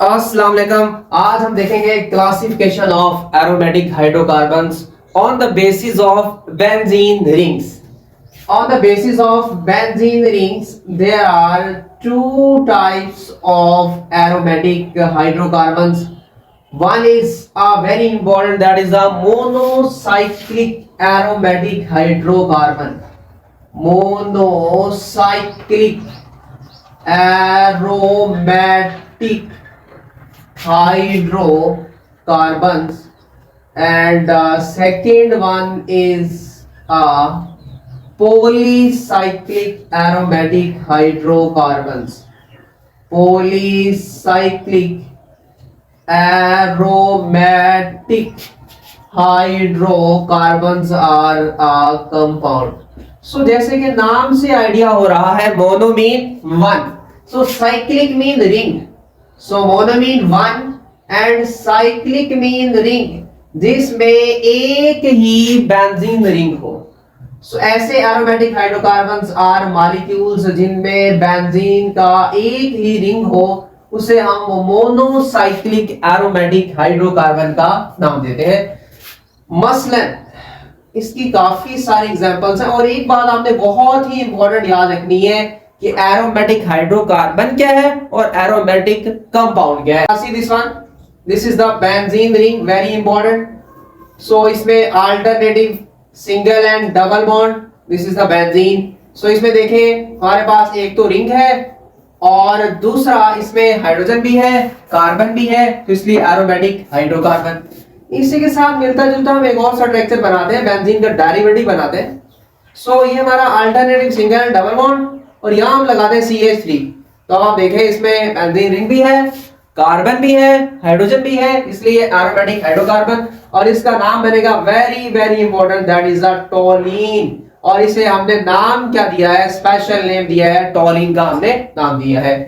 अस्सलाम वालेकुम। आज हम देखेंगे classification of aromatic hydrocarbons on the basis of benzene rings. On the basis of benzene rings, there are two types of aromatic hydrocarbons. One is very important, that is a monocyclic aromatic hydrocarbon. Monocyclic aromatic hydrocarbons, and second one is polycyclic aromatic hydrocarbons. Polycyclic aromatic hydrocarbons are a compound. So जैसे कि नाम से idea हो रहा है, mono mean one, so cyclic mean ring, so mono mean one and cyclic mean ring जिसमें एक ही benzene ring हो। सो ऐसे एरोमेटिक हाइड्रोकार्बन्स आर मॉलिक्यूल्स जिनमें बेंजीन का एक ही रिंग हो, उसे हम मोनोसाइक्लिक एरोमेटिक हाइड्रोकार्बन का नाम देते हैं। मसलन इसकी काफी सारी एग्जांपल्स हैं, और एक बात आपने बहुत ही इंपॉर्टेंट याद रखनी है कि एरोमेटिक हाइड्रोकार्बन क्या है और एरोमेटिक कंपाउंड क्या है। See this one, this is the benzene ring, very important. So इसमें alternative single and double bond, this is the benzene. So इसमें देखें हमारे पास एक तो रिंग है और दूसरा इसमें हाइड्रोजन भी है, कार्बन भी है, तो इसलिए एरोमेटिक हाइड्रोकार्बन। इसी के साथ मिलता जुलता हम एक और स्ट्रक्चर बनाते हैं, बेंजीन का डेरिवेटिव बनाते हैं। सो ये हमारा alternative single and double bond, और यहां हम लगाते हैं CH3। तो आप देखें इसमें बेंजीन रिंग भी है, कार्बन भी है, हाइड्रोजन भी है, इसलिए एरोमेटिक हाइड्रोकार्बन। और इसका नाम बनेगा very very important, that is the टोलीन। और इसे हमने नाम क्या दिया है, स्पेशल नेम दिया है, टोलीन का हमने नाम दिया है।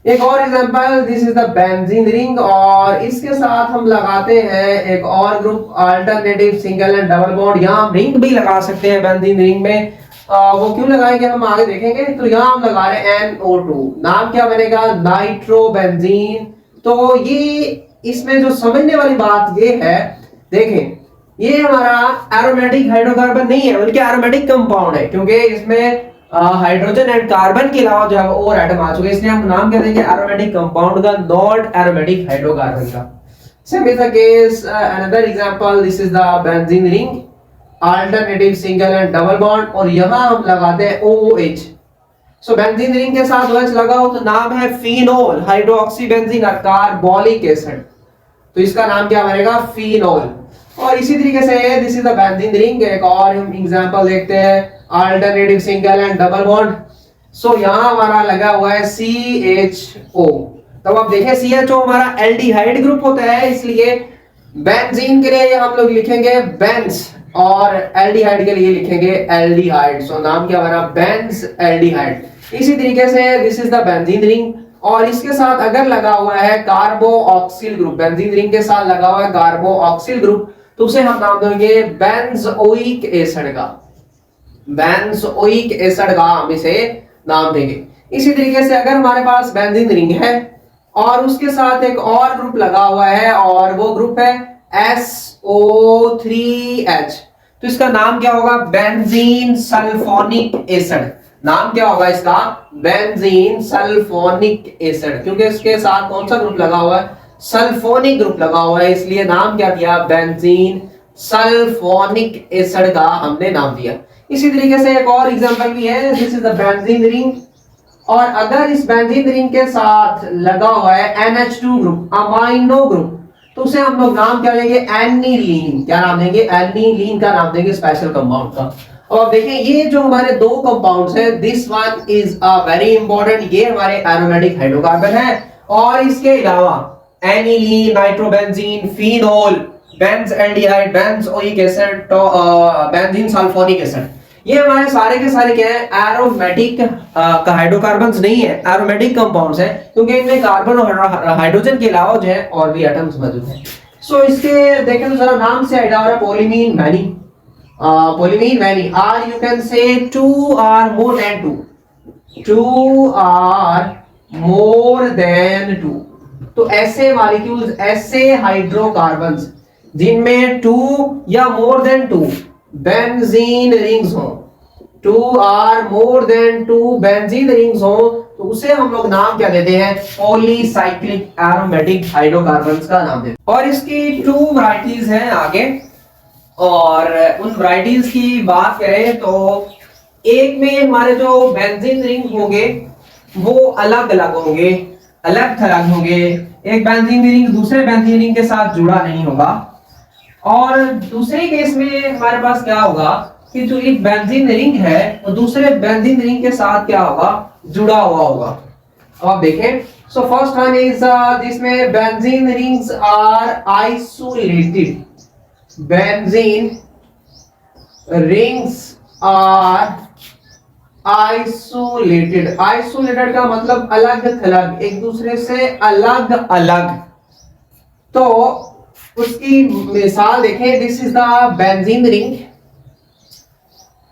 एक और example, this is the benzene ring, और इसके साथ हम लगाते हैं एक और group alternative single and double bond. यहाँ हम रिंग भी लगा सकते हैं बेंजीन रिंग में, वो क्यों लगाएंगे हम आगे देखेंगे। तो यहाँ हम लगा रहे हैं NO2, नाम क्या बनेगा, नाइट्रोबेंजीन। तो ये इसमें जो समझने वाली बात ये है, देखें ये हमारा एरोमेटिक हाइड्रोकार्बन नहीं है बल्कि एरोमेटिक कंपाउंड है, क्योंकि इसमें हाइड्रोजन एंड कार्बन के अलावा जो है वो और एटम आ चुके हैं, इसलिए हम नाम क्या देंगे एरोमेटिक कंपाउंड का, नॉट एरोमेटिक हाइड्रोकार्बन का। Same is the case, another example, this is the benzene ring, alternative single and double bond, और यहां हम लगाते हैं OH। सो बेंजीन रिंग के साथ OH लगा हो तो नाम है phenol hydroxy benzene carbolic acid, तो इसका नाम क्या बनेगा, फिनोल। और इसी तरीके से this is the benzene ring, एक और हम एग्जांपल देखते हैं, alternative single and double bond. So यहां हमारा लगा हुआ है CHO। तब आप देखें CHO हमारा एल्डिहाइड ग्रुप होता है, इसलिए बेंजीन के लिए हम लोग लिखेंगे बेंज, और एल्डिहाइड के लिए लिखेंगे एल्डिहाइड। सो नाम क्या बना, बेंज एल्डिहाइड। इसी तरीके से this is the benzene ring, और इसके साथ अगर लगा हुआ है कार्बोऑक्सिल ग्रुप, बेंजीन रिंग के साथ लगा हुआ है कार्बोऑक्सिल ग्रुप, तो उसे हम नाम देंगे बेंजोइक एसिड का, बेंजोइक एसिड का हम इसे नाम देंगे। इसी तरीके से अगर हमारे पास बेंजीन रिंग है और उसके साथ एक और ग्रुप लगा हुआ है, और वो ग्रुप है SO3H, तो इसका नाम क्या होगा, बेंजीन सल्फोनिक एसिड। नाम क्या होगा इसका, बेंजीन सल्फोनिक एसिड, क्योंकि इसके साथ कौन सा ग्रुप लगा हुआ है, सल्फोनिक ग्रुप लगा हुआ है, इसलिए नाम क्या दिया, बेंजीन सल्फोनिक एसिड का हमने नाम दिया। इसी तरीके से एक और एग्जांपल भी है, this is the benzene ring, और अगर इस बेंजीन रिंग के साथ लगा हुआ है NH2 ग्रुप, अमाइनो ग्रुप, तो उसे हम लोग नाम क्या देंगे, एनिलीन। क्या नाम देंगे, एनिलीन का नाम देंगे, स्पेशल कंपाउंड का। और देखें ये जो हमारे दो कंपाउंड्स हैं, this one is a very important, ये हमारे एरोमेटिक हाइड्रोकार्बन है, और इसके अलावा aniline, nitrobenzene, phenol, Benz aldehyde, benzoic acid, benzene sulphonic acid, ये हमारे सारे के सारे क्या है, एरोमेटिक हाइड्रोकार्बन्स नहीं है, एरोमेटिक कंपाउंड्स हैं, क्योंकि इनमें कार्बन और हाइड्रोजन के अलावा जो है और भी एटम्स मौजूद हैं। सो इसके देखें तो जरा नाम से आइडिया हो रहा है, पोलीमीन many, polyamine many, or you can say two or more than two, two or more than two, तो ऐसे मॉलिक्यूल्स, ऐसे हाइड्रोकार्बन्स जिनमें 2 या मोर देन 2 बेंजीन रिंग्स हो, 2 और मोर देन 2 बेंजीन रिंग्स हो, तो उसे हम लोग नाम क्या देते हैं? पॉलीसाइक्लिक एरोमेटिक हाइड्रोकार्बन्स का नाम देते हैं। और इसकी 2 वैरायटीज हैं आगे, और उन वैरायटीज की बात करें तो एक में हमारे जो बेंजीन रिंग होंगे वो अलग अलग होंगे, अलग थलग होंगे। एक बेंजीन रिंग दूसरे बेंजीन रिंग के साथ जुड़ा नहीं होगा। और दूसरे केस में हमारे पास क्या होगा कि जो एक बेंजीन रिंग है वो दूसरे बेंजीन रिंग के साथ क्या होगा? जुड़ा हुआ होगा। अब आप देखें, सो फर्स्ट वन इज जिसमें benzene rings are isolated, benzene rings are isolated. Isolated का मतलब अलग थलग, एक दूसरे से अलग अलग। तो उसकी मिसाल देखें, this is the benzene ring,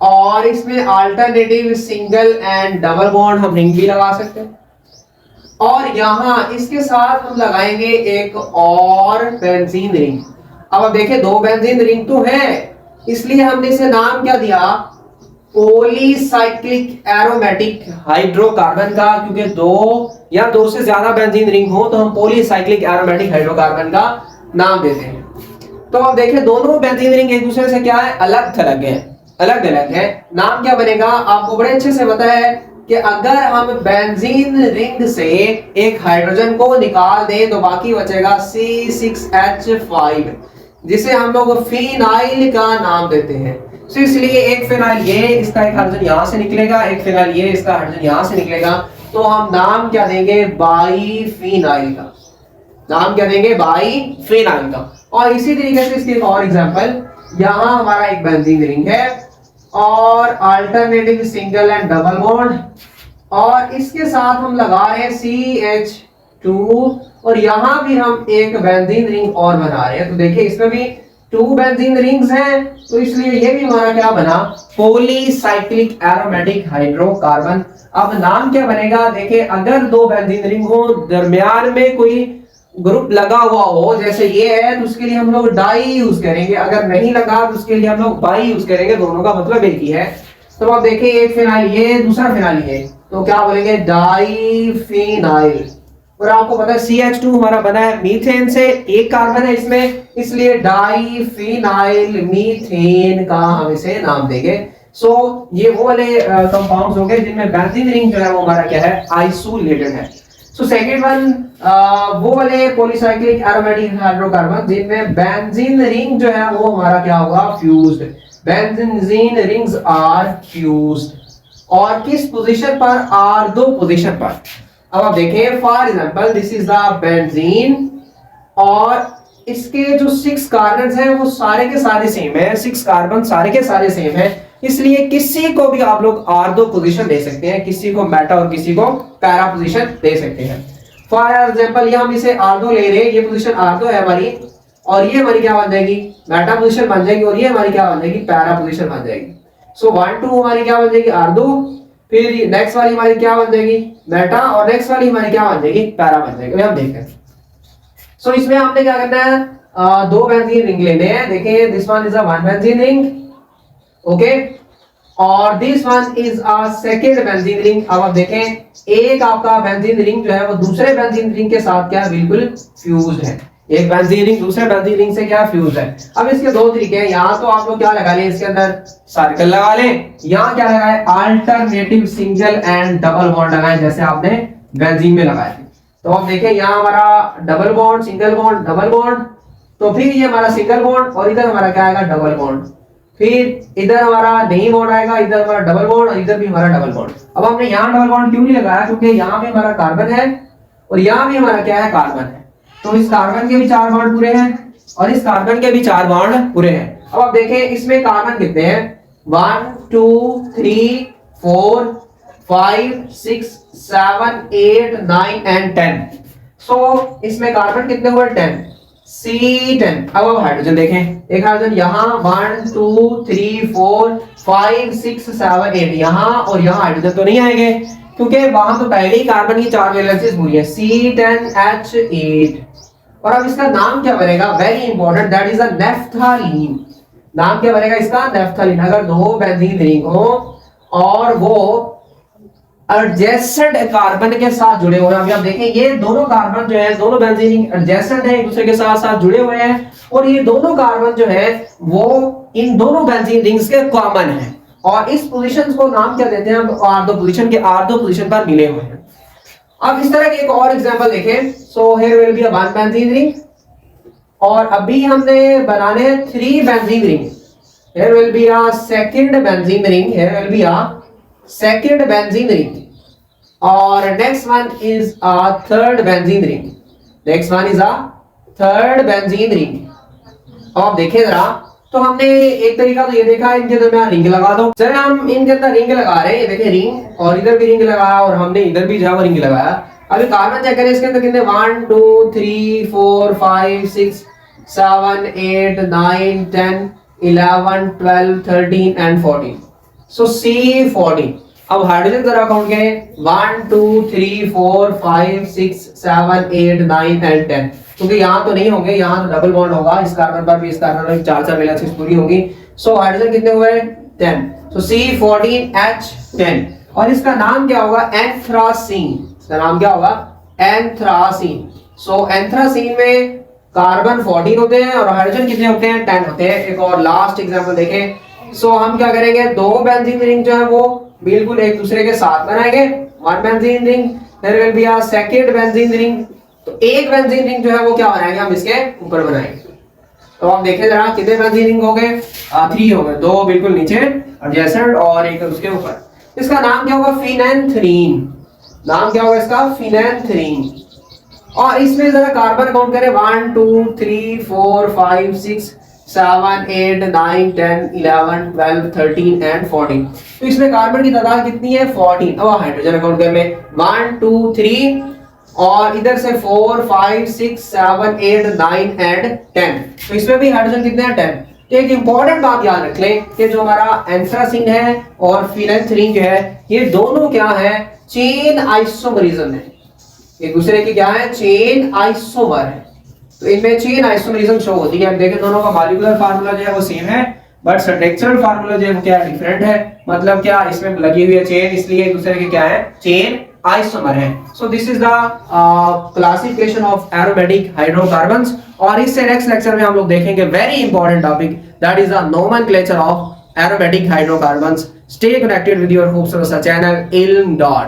और इसमें alternative single and double bond हम रिंग भी लगा सकते हैं। और यहां इसके साथ हम लगाएंगे एक और बेंजीन रिंग। अब आप देखें, 2 बेंजीन रिंग तो है, इसलिए हमने इसे नाम क्या दिया? पॉलीसाइक्लिक एरोमेटिक हाइड्रोकार्बन का, क्योंकि 2 या 2 से ज्यादा बेंजीन रिंग हो तो हम पॉलीसाइक्लिक एरोमेटिक हाइड्रोकार्बन का नाम देते हैं। तो अब देखें, दोनों बेंजीन रिंग एक दूसरे से क्या है? अलग थलग है, अलग अलग है। नाम क्या बनेगा? आपको बड़े अच्छे से पता है कि अगर हम बेंजीन रिंग से एक हाइड्रोजन को निकाल दें तो बाकी बचेगा C6H5, जिसे हम लोग फिनाइल का नाम देते हैं। तो इसलिए एक फिनाइल ये, इसका एक हाइड्रोजन यहां से निकलेगा, एक फिनाइल ये, इसका हाइड्रोजन यहां से निकलेगा, तो हम नाम क्या देंगे? बाईफिनाइल का। नाम क्या देंगे? बाईफिनाइल का। और इसी तरीके से इसकी एक और एग्जांपल, यहां हमारा एक बेंजीन रिंग है और alternative single and double bond, और इसके साथ हम लगा रहे हैं CH2, और यहां भी हम एक बेंजीन रिंग और बना रहे हैं। तो देखिए, इसमें भी 2 बेंजीन रिंग्स हैं, तो इसलिए ये भी हमारा क्या बना? Polycyclic aromatic hydrocarbon. अब नाम क्या बनेगा? देखिए, अगर 2 बेंजीन रिंग हो, दरमियान में कोई ग्रुप लगा हुआ हो, जैसे ये है, तो उसके लिए हम लोग डाई यूज करेंगे। अगर नहीं लगा तो उसके लिए हम लोग बाई यूज करेंगे। दोनों का मतलब एक ही है। तो आप देखिए, एक फिनाइल ये, दूसरा फिनाइल ये, तो क्या बोलेंगे? डाईफिनाइल। और आपको पता है CH2 हमारा बना है मीथेन से, एक कार्बन है इसमें, इसलिए डाईफिनाइल मीथेन का हम इसे नाम देंगे। सो ये वो वाले कंपाउंड्स हो गए जिनमें बेंजीन रिंग जो है वो हमारा क्या है? आइसोलेटेड है। सो सेकंड वन, वो वाले पॉलीसाइक्लिक एरोमेटिक हाइड्रोकार्बन जिनमें बेंजीन रिंग जो है वो हमारा क्या होगा? Fused. Benzene rings are fused. और किस पोजीशन पर? R2 पोजीशन पर। अब आप देखें, for example this is the benzene, और इसके जो 6 कार्बन हैं वो सारे के सारे सेम है। 6 कार्बन सारे के सारे सेम है, इसलिए किसी को भी आप लोग R2 पोजीशन दे सकते हैं, किसी को मेटा और किसी को पैरा पोजीशन दे सकते हैं। फॉर एग्जांपल, ये हम इसे R2 ले रहे हैं, ये पोजीशन R2 है हमारी, और ये हमारी क्या बन जाएगी? मेटा पोजीशन बन जाएगी, और ये हमारी क्या बन जाएगी? पैरा पोजीशन बन जाएगी। सो 1 2 हमारी क्या बन जाएगी? R2, फिर नेक्स्ट वाली हमारी क्या बन जाएगी? मेटा, और नेक्स्ट वाली हमारी क्या बन जाएगी? पैरा बन जाएगी। हम देखते हैं। सो इसमें आपने क्या करना है? 2 बेंजीन रिंग लेने हैं। देखिए, this one is a 1 benzene ring, okay, और this one is a second benzene ring. अब आप देखें, एक आपका बेंजीन रिंग जो है वो दूसरे बेंजीन रिंग के साथ क्या? बिल्कुल फ्यूज्ड है। एक बेंजीन रिंग दूसरे बेंजीन रिंग से क्या? फ्यूज है। अब इसके 2 तरीके हैं। यहाँ तो आप लोग क्या लगा लें, इसके अंदर सर्कल लगा लें, यहाँ क्या लगाए? Alternative single and double bond लगाए, जैसे आपने बेंजीन में लगाए थे। तो आप देखें, यहाँ हमारा double bond, single bond, double bond, तो फिर ये हमारा सिंगल बॉन्ड, और इधर हमारा क्या आएगा? Double bond. फिर इधर हमारा नहीं बॉन्ड आएगा, इधर हमारा डबल बॉन्ड, और इधर भी हमारा डबल बॉन्ड। अब हमने यहाँ डबल बॉन्ड क्यों नहीं लगाया? क्योंकि यहाँ भी हमारा कार्बन है और यहाँ भी हमारा क्या है? कार्बन है। तो इस कार्बन के भी 4 बॉन्ड पूरे हैं और इस कार्बन के भी 4 बॉन्ड पूरे हैं। अब आप देखें, इसमें कार्बन कितने हैं? 1 2 3 4 5 6 7 8 9 एंड 10। सो इसमें कार्बन कितने हुए? 10, C10। अब हाइड्रोजन देखें, एक हाइड्रोजन यहाँ 1 2 3 4 5 6 7 8, यहाँ और यहाँ हाइड्रोजन तो नहीं आएंगे, क्योंकि वहां तो पहले ही कार्बन की 4 वैलेंसीज पूरी है, C10H8। और अब इसका नाम क्या बनेगा, very important, that is a naphthalene. नाम क्या बनेगा इसका, नेफ्थालीन। अगर दो बेंजीन रिंग हो और वो एडजेसेंट कार्बन के साथ जुड़े हुए हैं, अभी आप देखें ये दोनों कार्बन जो है, दोनों बेंजीन रिंग एडजेसेंट है, एक दूसरे के साथ साथ जुड़े हुए हैं, और ये दोनों कार्बन जो है वो इन दोनों बेंजीन रिंग्स के कॉमन है, और इस पोजीशंस को नाम क्या देते हैं, आर्डो पोजीशन के आर्डो पोजीशन पर मिले हुए हैं। अब इस तरह के एक और एग्जांपल देखें, so here will be a one benzene ring, और अभी हमने बनाने हैं 3 benzene ring. Here will be a second benzene ring, here will be a second benzene ring, और next one is a third benzene ring, next one is a third benzene ring. अब आप देखें जरा, तो हमने एक तरीका तो ये देखा, इनके दरमियान रिंग लगा दो। चलिए हम इनके अंदर रिंग लगा रहे हैं, ये देखें रिंग, और इधर भी रिंग लगाया, और हमने इधर भी जहां रिंग लगाया। अभी कार्बन चेक करें, इसके अंदर कितने 1 2 3 4 5 6 7 8 9 10 11 12 13 एंड 14, सो C14। अब हाइड्रोजन जरा काउंट करें, 1 2 3 4 5 6 7 8 9 एंड 10, क्योंकि यहाँ तो नहीं होंगे, यहाँ तो डबल बॉन्ड होगा, इस कार्बन पर भी इस कार्बन पर 4 वैलेंसीज पूरी होगी। सो हाइड्रोजन कितने हुए, 10, सो C14H10, और इसका नाम क्या होगा, एंथ्रासीन। इसका नाम क्या होगा, एंथ्रासीन। सो एंथ्रासीन में कार्बन 14 होते हैं और हाइड्रोजन कितने होते हैं, 10 होते हैं। एक और लास्ट एग्जांपल देखें, सो हम क्या करेंगे, दो बेंजीन रिंग जो है वो बिल्कुल एक दूसरे के साथ बनाएंगे, one benzene ring, there will be a second benzene ring, तो एक बेंजीन रिंग जो है वो क्या बनाएंगे, हम इसके ऊपर बनाएंगे। तो हम देखें जरा कितने बेंजीन रिंग हो गए, 3 हो गए, 2 बिल्कुल नीचे एडजेसेंट और एक उसके ऊपर। इसका नाम क्या होगा, फिनेंथ्रीन। नाम क्या होगा इसका, फिनेंथ्रीन। और इसमें जरा कार्बन काउंट करें, 1 2 3 4 5 6 7 8 9 10 11 12 13 एंड 14। तो इसमें कार्बन की तादाद कितनी है, 14। अब हाइड्रोजन काउंट कर ले, 1 2 3, और इधर से 4 5 6 7 8 9 एंड 10। तो इसमें भी हाइड्रोजन कितने हैं, 10। तो एक इंपॉर्टेंट बात याद रख लें कि जो हमारा एंथ्रासीन है और फिनेंथ्रीन जो है, ये दोनों क्या है, चेन आइसोमरिज्म है, एक दूसरे की क्या है, चेन आइसोमर है। तो इनमें चेन आइसोमरिज्म शो होती है। देखें दोनों का मॉलिक्यूलर फार्मूला जो है वो सेम है, बट स्ट्रक्चरल फार्मूला जो है वो क्या डिफरेंट है। मतलब क्या, इसमें लगी हुई है चेन, इसलिए एक दूसरे के क्या है, चेन आइसोमर है। So this is the classification of aromatic hydrocarbons. और इससे नेक्स्ट लेक्चर में हम लोग देखेंगे very important topic, that is the nomenclature of aromatic hydrocarbons. Stay connected with your hopes channel इल्म डॉट।